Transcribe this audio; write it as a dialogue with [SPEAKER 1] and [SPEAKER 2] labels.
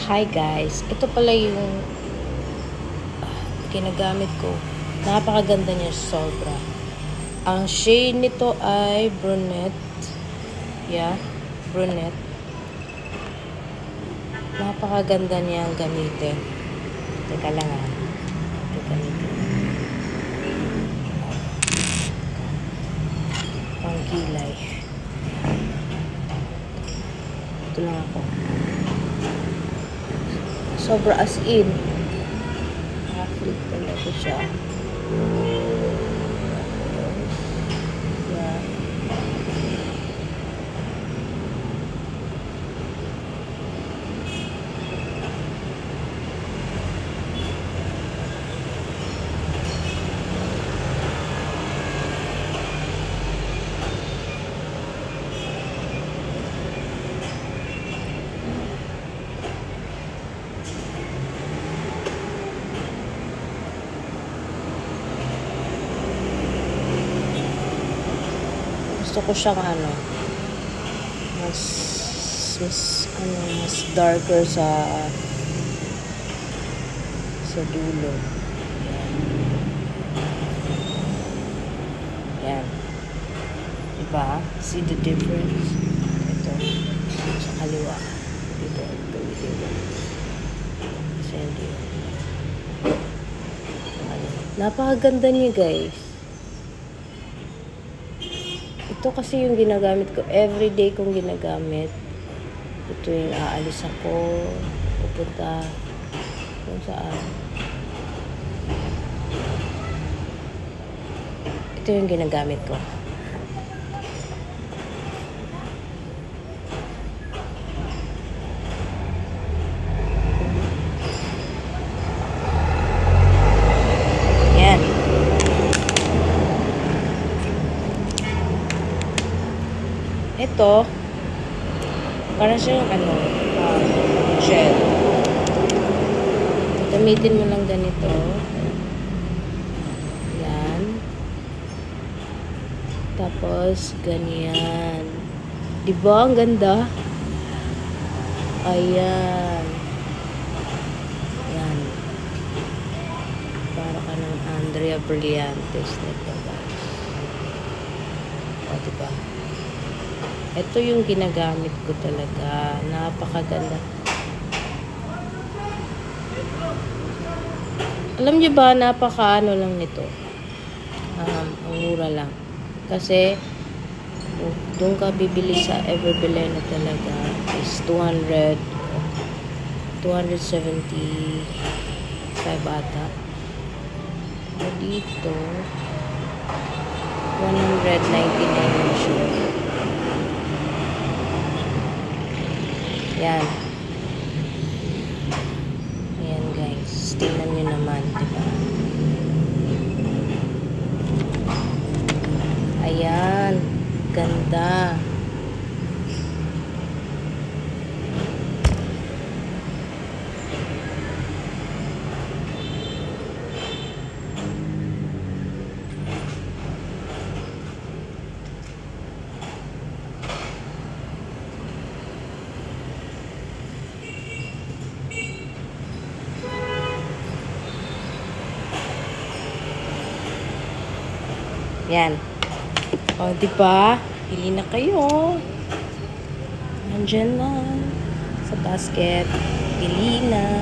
[SPEAKER 1] Hi guys, ito pala yung ginagamit ko. Napakaganda niya, sobra. Ang shade nito ay brunette. Yeah, brunette. Napakaganda niyang gamitin. Teka lang ah. Pangkilay. Ito lang ako. Sobra as in. Nakaflip talaga siya. Yeah. Gusto ko siyang mas darker sa dulo. Yan. Diba? See the difference? Ito. Sa kaliwa. Dito. Gamitin ko. Kasi hindi. Napakaganda niya, guys. Ito kasi yung ginagamit ko. Everyday kong ginagamit. Ito yung aalis ako. Pupunta kung saan. Ito yung ginagamit ko. Yan. Ito, para siyang gel. Gamitin mo lang ganito. Yan. Tapos, ganyan. Diba? Ang ganda. Ayan. Yan. Para ka ng Andrea Brillantes. O, diba? Ito yung ginagamit ko talaga. Napakaganda. Alam niyo ba, napakaano lang nito. Ang mura lang. Kasi, doon ka bibili sa Everbilena talaga is 275 ata. Dito, 199 siya. Yan. Ayan guys. Tingnan nyo naman. Diba? Ayan. Ganda. Yan. O, diba? Pili na kayo. Nandyan na. Sa basket. Pili na.